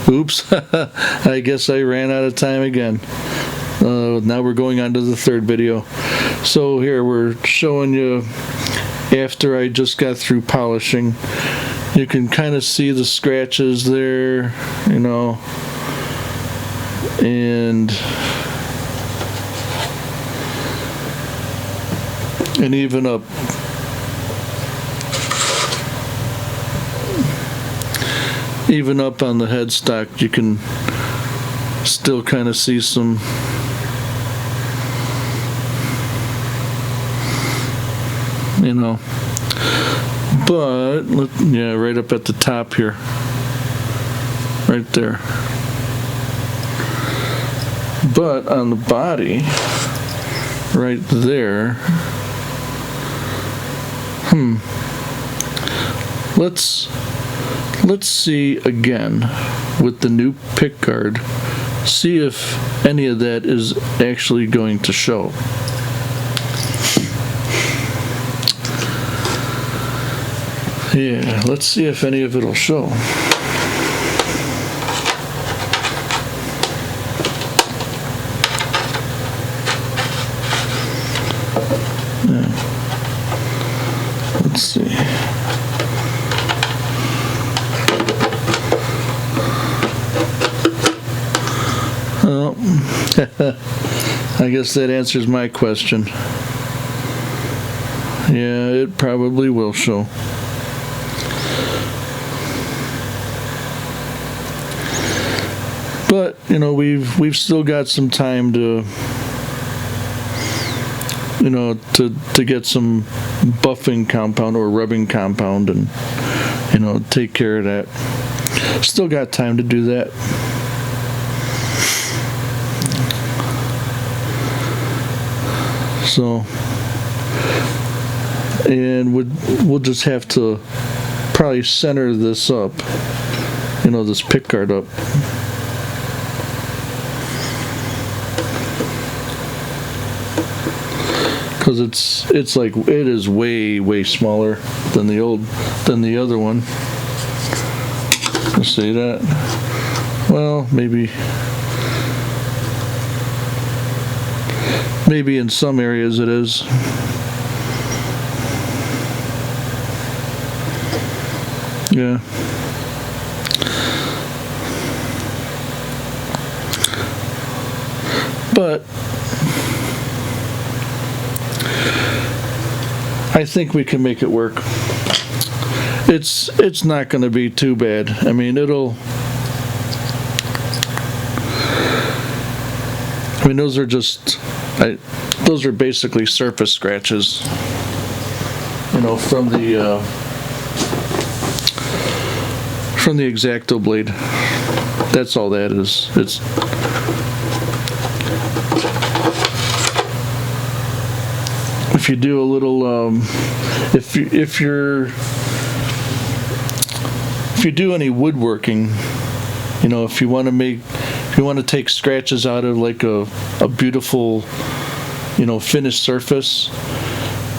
Oops, I guess I ran out of time again. Now we're going on to the third video. So here we're showing you after I just got through polishing. You can kind of see the scratches there, you know, and even up on the headstock, you can still kind of see some, you know, but yeah, right up at the top here, right there. But on the body, right there, let's see again with the new pick guard, see if any of that is actually going to show. Yeah, let's see if any of it'll show. Yeah. Let's see. Well, I guess that answers my question. Yeah, it probably will show. But, you know, we've still got some time to, you know, to get some buffing compound or rubbing compound and, you know, take care of that. Still got time to do that. So, and we'll just have to probably center this up, you know, this pick guard up. Because it's like, it is way smaller than the other one. You see that? Well, maybe in some areas it is. Yeah. But I think we can make it work. It's not going to be too bad. I mean, those are basically surface scratches, you know, from the X-Acto blade. That's all that is. If you do a little, if you do any woodworking, you know, if you want to take scratches out of like a beautiful, you know, finished surface,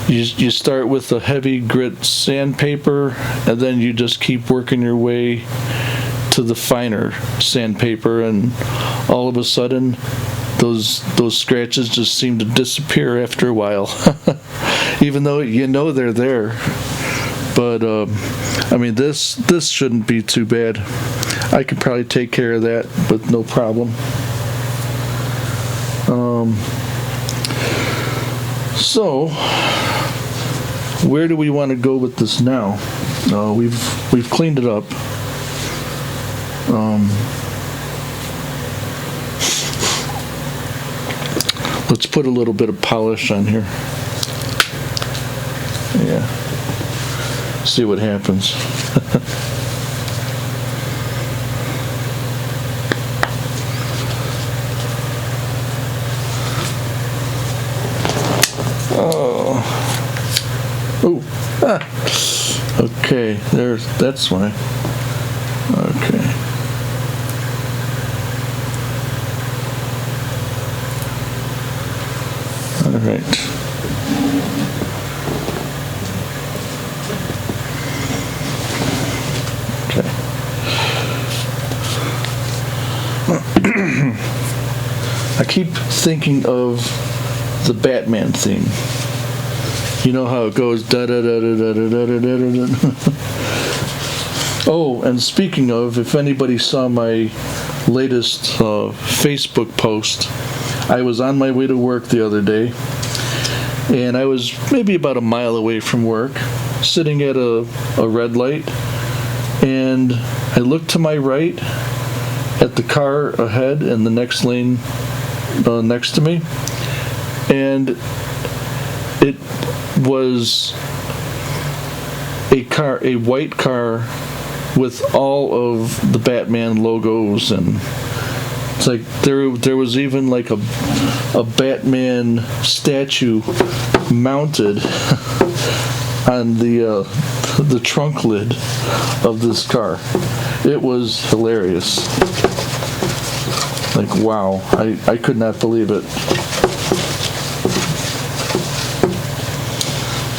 you start with a heavy grit sandpaper, and then you just keep working your way to the finer sandpaper, and all of a sudden those scratches just seem to disappear after a while. Even though you know they're there. But I mean, this shouldn't be too bad. I could probably take care of that with no problem. So where do we want to go with this now? We've cleaned it up. Let's put a little bit of polish on here. Yeah. See what happens. Okay, that's why. Okay. All right. Okay. I keep thinking of the Batman theme. You know how it goes da da da da da da da da da da. Oh, and speaking of, if anybody saw my latest Facebook post, I was on my way to work the other day, and I was maybe about a mile away from work, sitting at a red light, and I looked to my right at the car ahead in the next lane next to me, and it was a white car with all of the Batman logos, and it's like there was even like a Batman statue mounted on the trunk lid of this car. It was hilarious. Like, wow, I could not believe it.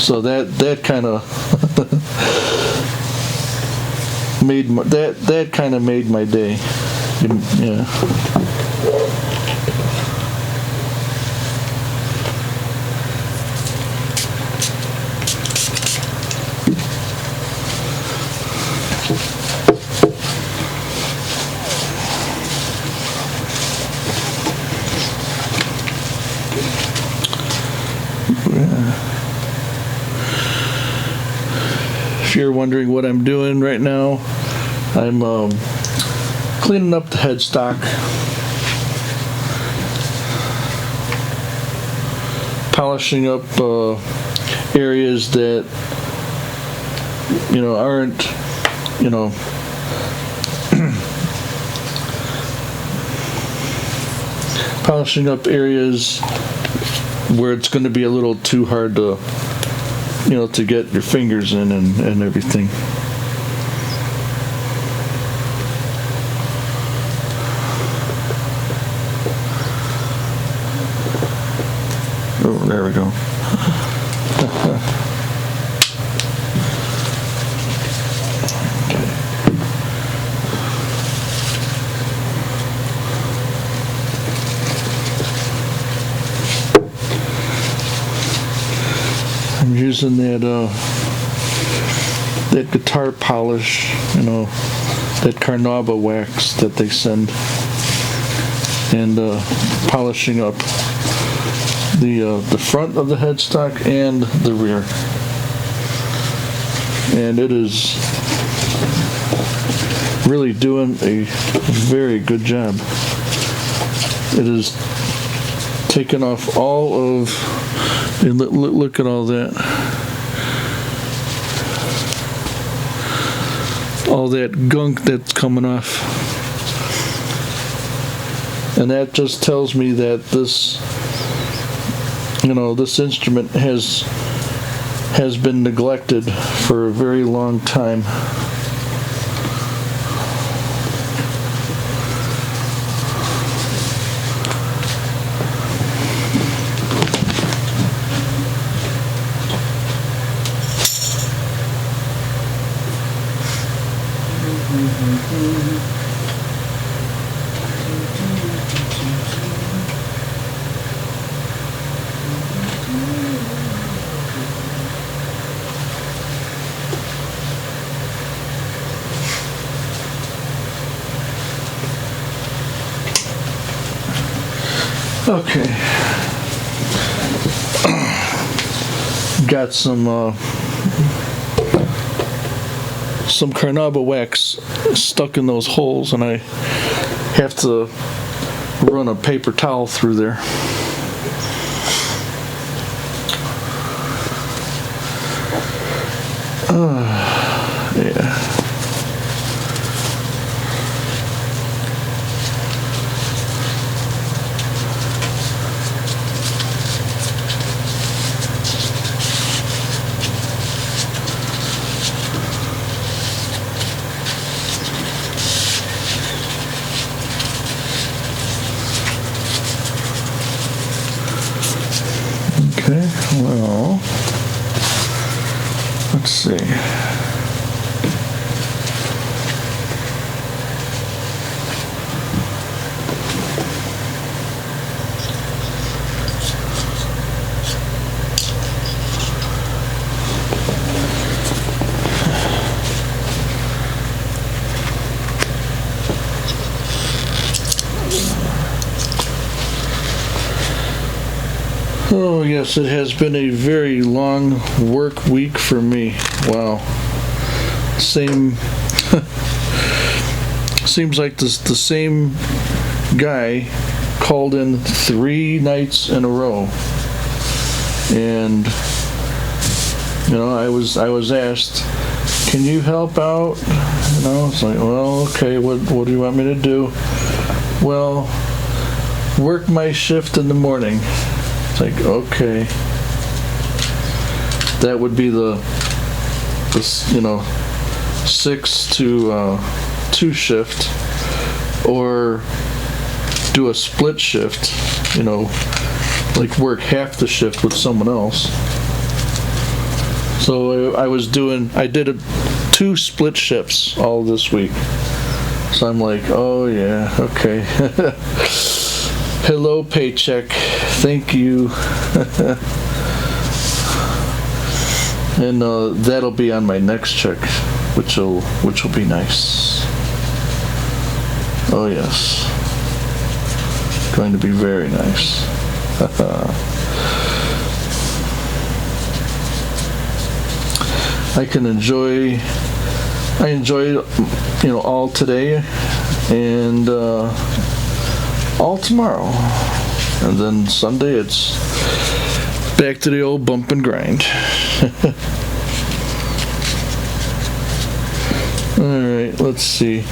So that kind of made my day. Yeah. If you're wondering what I'm doing right now, I'm cleaning up the headstock, polishing up areas that aren't polishing up areas where it's going to be a little too hard to to get your fingers in and everything. Oh, there we go. I'm using that guitar polish, that Carnauba wax that they send, and polishing up the front of the headstock and the rear, and it is really doing a very good job. It is taking off all of, and look at all that. All that gunk that's coming off. And that just tells me that this instrument has been neglected for a very long time. Okay. Got some Carnauba wax stuck in those holes, and I have to run a paper towel through there. Yeah. Okay, well, let's see. Oh, yes, it has been a very long work week for me. Wow. Same. Seems like the same guy called in 3 nights in a row. And, I was asked, can you help out? It's like, well, okay, what do you want me to do? Well, work my shift in the morning. It's like, okay. That would be the 6 to 2 shift, or do a split shift, like work half the shift with someone else. So I did 2 split shifts all this week. So I'm like, oh yeah, okay. Hello, paycheck. Thank you. And that'll be on my next check, which will be nice. Oh yes, going to be very nice. I enjoyed all today and all tomorrow, and then Sunday it's back to the old bump and grind. All right, let's see.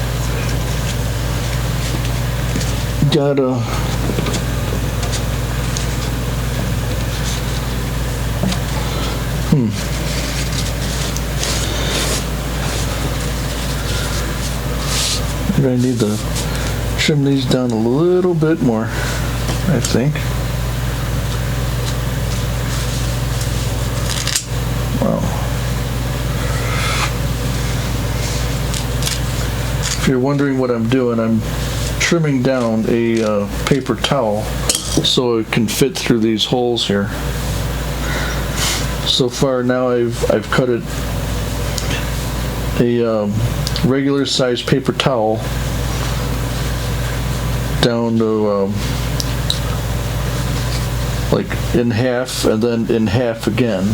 Maybe I need to trim these down a little bit more, I think. Wow. If you're wondering what I'm doing, I'm trimming down a paper towel so it can fit through these holes here. So far now I've cut it a regular size paper towel down to like in half and then in half again.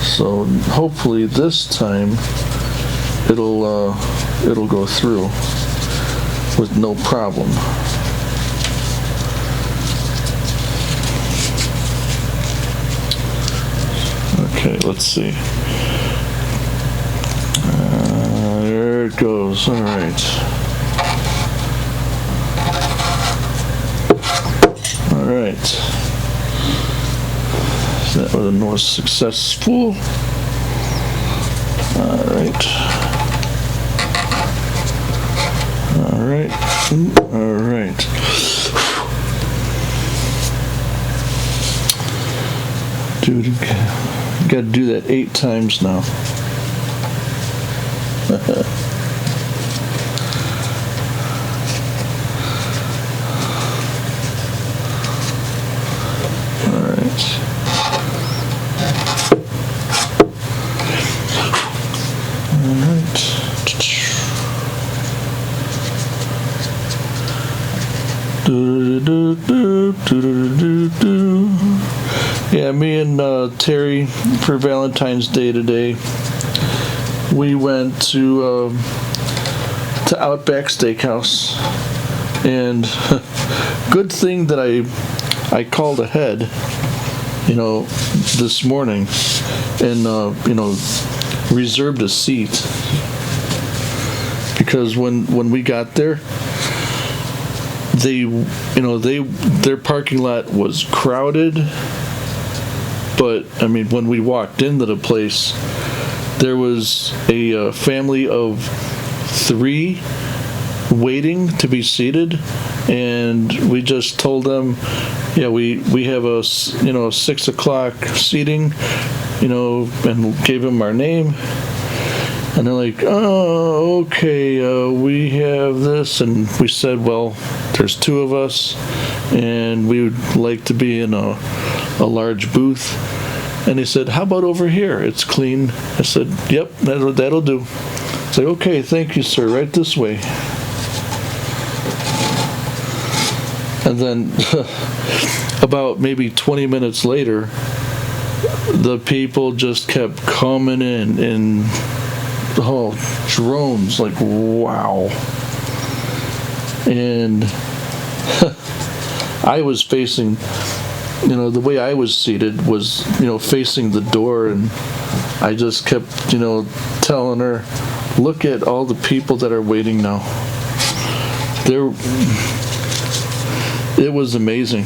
So hopefully this time it'll go through with no problem. Okay, let's see. There it goes. All right. All right. That one was successful. All right. All right. All right. Do it again. Got to do that 8 times now. All right. All right. Yeah, me and Terry, for Valentine's Day today, we went to Outback Steakhouse, and good thing that I called ahead, this morning, and reserved a seat, because when we got there, their parking lot was crowded. But when we walked into the place, there was a family of 3 waiting to be seated, and we just told them, yeah, we have a 6 o'clock seating, and gave them our name, and they're like, oh, okay, we have this, and we said, well, there's 2 of us, and we would like to be in a large booth. And he said, how about over here? It's clean. I said, yep, that'll do. Say, okay, thank you, sir, right this way. And then about maybe 20 minutes later, the people just kept coming in drones, like, wow. And I was facing, the way I was seated was, facing the door, and I just kept, telling her, look at all the people that are waiting now. It was amazing.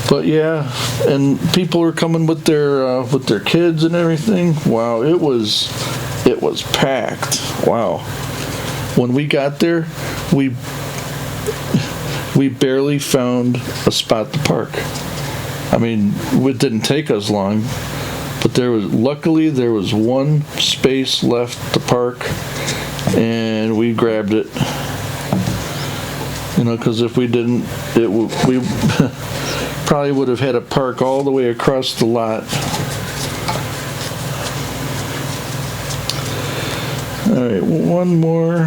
But yeah, and people were coming with their kids and everything. Wow, it was packed. Wow. When we got there, we barely found a spot to park. I mean, it didn't take us long, but luckily there was one space left to park, and we grabbed it. Because if we didn't, we probably would have had to park all the way across the lot. All right, one more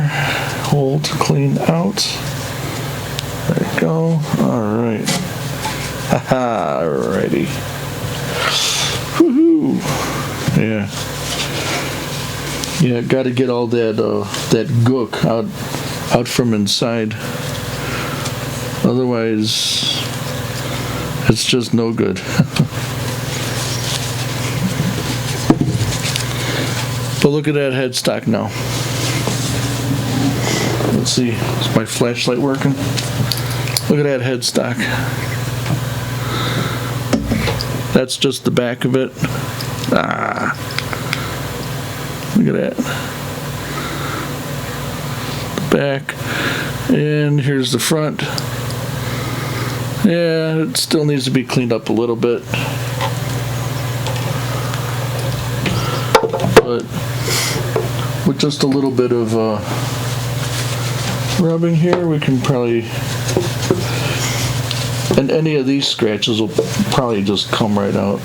hole to clean out. There we go. All right. Haha, alrighty. Woohoo! Yeah, got to get all that gook out from inside. Otherwise, it's just no good. But look at that headstock now. Let's see, is my flashlight working? Look at that headstock. That's just the back of it. Look at that. The back. And here's the front. Yeah, it still needs to be cleaned up a little bit. But with just a little bit of rubbing here, we can probably... And any of these scratches will probably just come right out.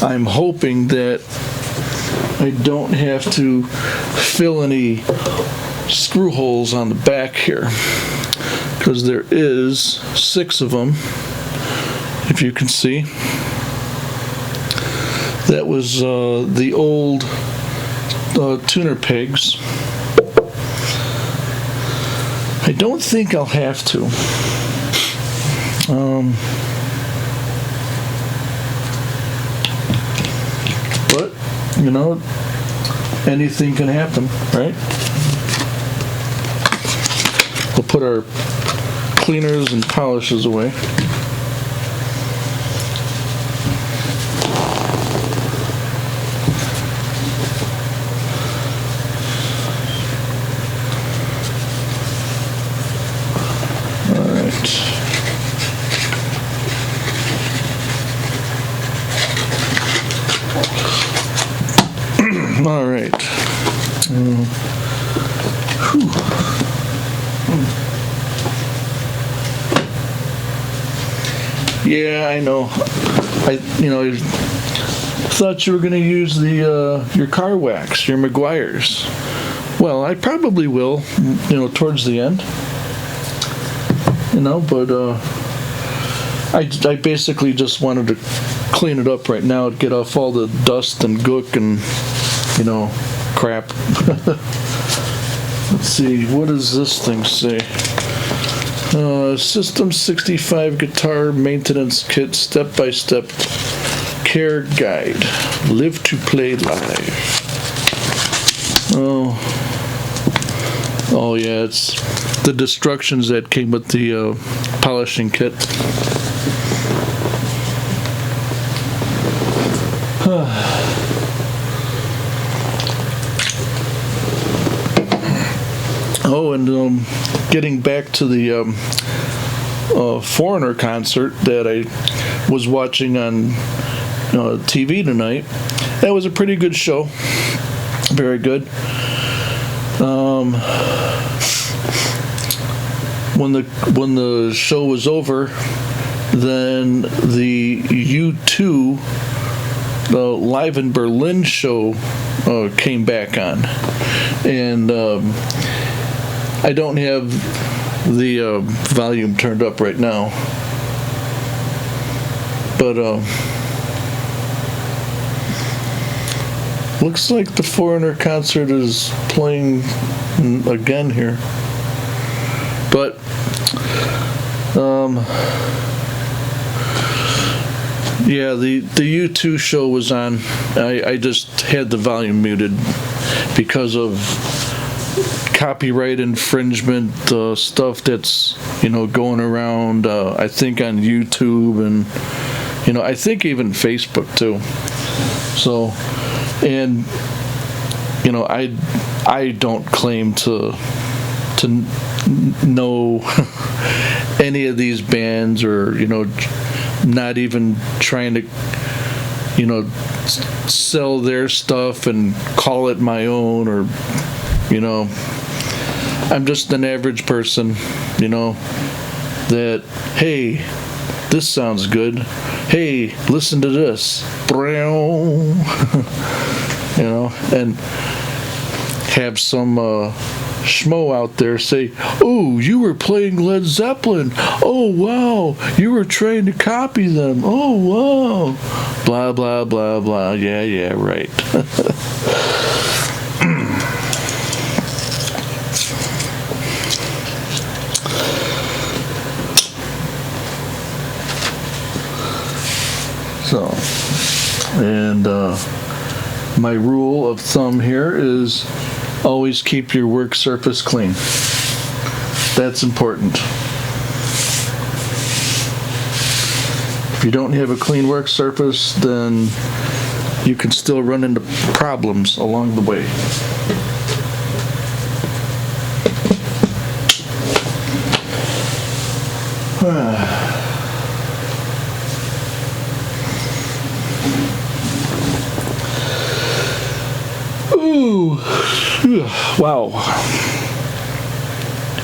I'm hoping that I don't have to fill any screw holes on the back here, because there is 6 of them, if you can see. That was the old tuner pegs. I don't think I'll have to. But, anything can happen, right? We'll put our cleaners and polishes away. All right. Yeah, I know. I thought you were going to use your car wax, your Meguiar's. Well, I probably will, towards the end. But I basically just wanted to clean it up right now, get off all the dust and gook and crap. Let's see, what does this thing say? System 65 Guitar Maintenance Kit Step-by-Step Care Guide. Live to Play Live. Oh yeah, it's the instructions that came with the polishing kit. Oh, and getting back to the Foreigner concert that I was watching on TV tonight, that was a pretty good show. Very good. when the show was over, then the U2 Live in Berlin show came back on, and I don't have the volume turned up right now, but looks like the Foreigner concert is playing again here. But yeah, the U2 show was on. I just had the volume muted because of copyright infringement stuff that's going around. I think on YouTube and I think even Facebook too. So, and I don't claim to know any of these bands, or not even trying to sell their stuff and call it my own, or I'm just an average person that, hey, this sounds good, hey, listen to this, and have some schmo out there say, oh, you were playing Led Zeppelin, oh wow, you were trying to copy them, oh wow, blah blah blah blah, yeah right. So, and my rule of thumb here is always keep your work surface clean. That's important. If you don't have a clean work surface, then you can still run into problems along the way. Ooh. Wow.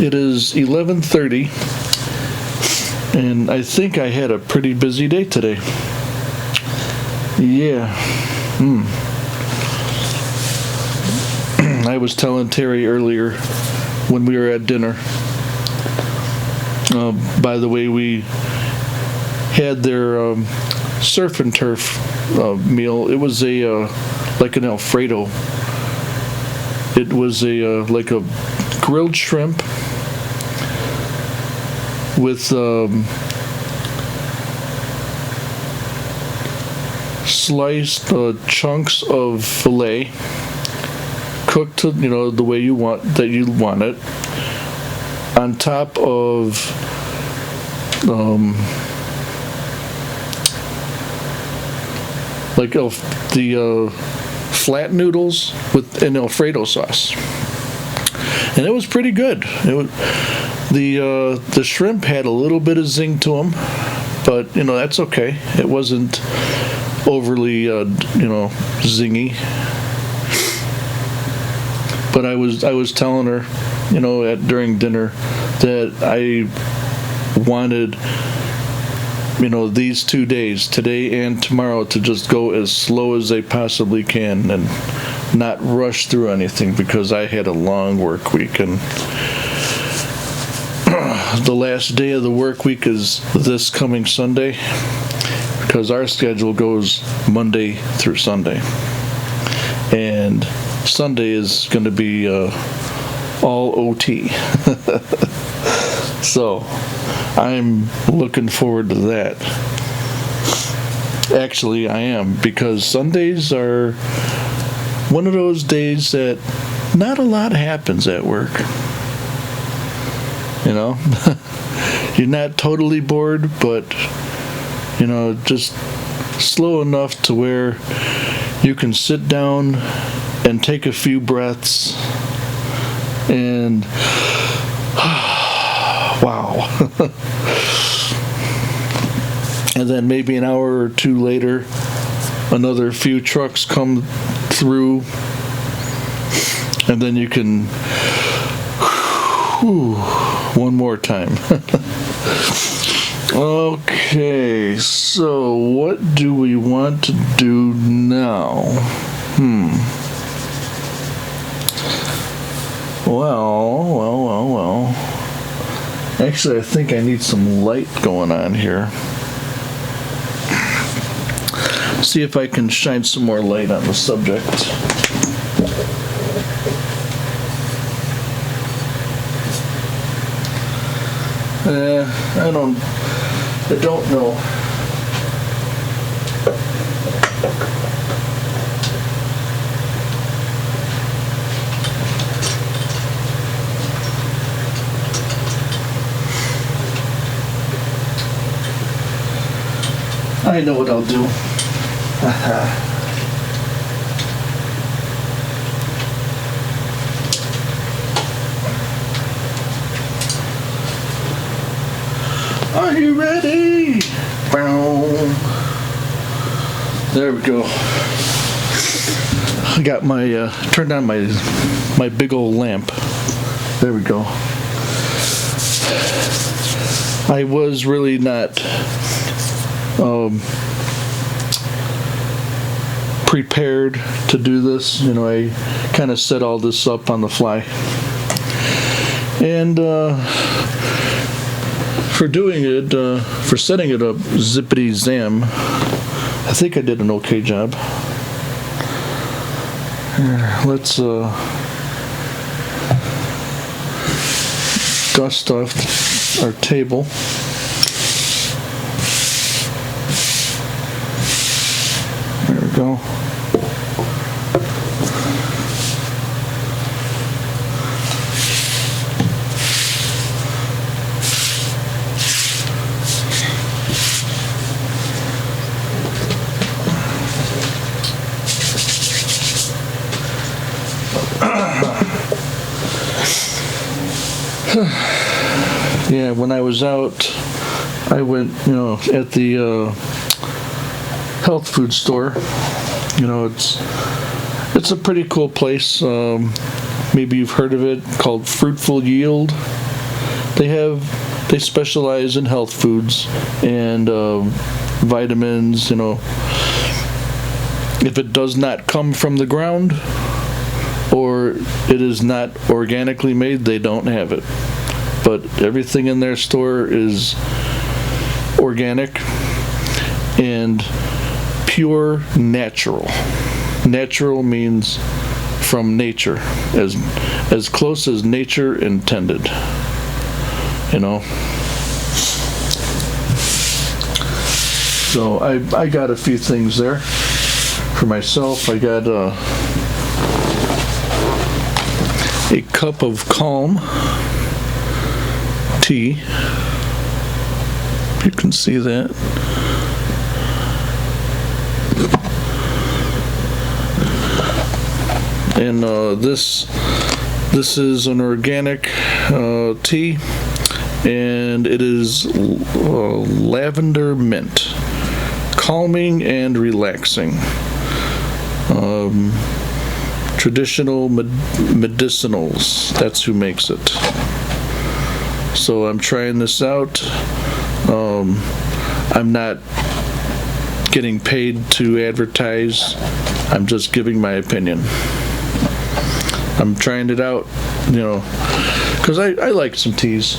It is 11:30, and I think I had a pretty busy day today. Yeah. I was telling Terry earlier when we were at dinner. By the way, we had their surf and turf meal. It was like an Alfredo. It was like a grilled shrimp with sliced chunks of filet, cooked to the way you want it, on top of like the flat noodles with an Alfredo sauce, and it was pretty good. The shrimp had a little bit of zing to them, but that's okay. It wasn't overly zingy. But I was telling her, during dinner, that I wanted these 2 days, today and tomorrow, to just go as slow as they possibly can and not rush through anything, because I had a long work week, and the last day of the work week is this coming Sunday, because our schedule goes Monday through Sunday, and Sunday is going to be all OT. So I'm looking forward to that. Actually, I am, because Sundays are one of those days that not a lot happens at work. You're not totally bored, but just slow enough to where you can sit down and take a few breaths and wow. And then maybe an hour or two later, another few trucks come through And then you can, one more time. Okay, so what do we want to do now? Well. Actually, I think I need some light going on here. See if I can shine some more light on the subject. I don't know. I know what I'll do. Are you ready? There we go. I got my turned on my big old lamp. There we go. I was really not prepared to do this. I kind of set all this up on the fly. And for doing it, for setting it up, zippity zam, I think I did an okay job. Here, let's dust off our table. There we go. Yeah, when I was out, I went, at the health food store. It's a pretty cool place. Maybe you've heard of it, called Fruitful Yield. They specialize in health foods and vitamins. If it does not come from the ground or it is not organically made, they don't have it. But everything in their store is organic and pure natural. Natural means from nature, as close as nature intended. So I got a few things there for myself. I got a cup of Calm tea. You can see that. And this is an organic tea, and it is lavender mint, calming and relaxing. Traditional medicinals, that's who makes it. So I'm trying this out. I'm not getting paid to advertise. I'm just giving my opinion. I'm trying it out, because I like some teas.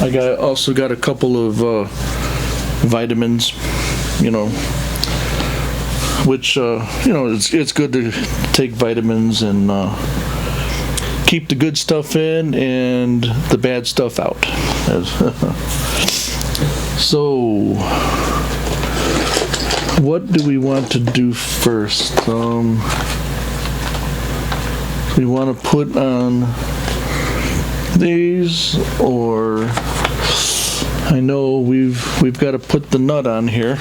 I also got a couple of vitamins, which it's good to take vitamins and keep the good stuff in and the bad stuff out. So, what do we want to do first? We want to put on these, or I know we've got to put the nut on here.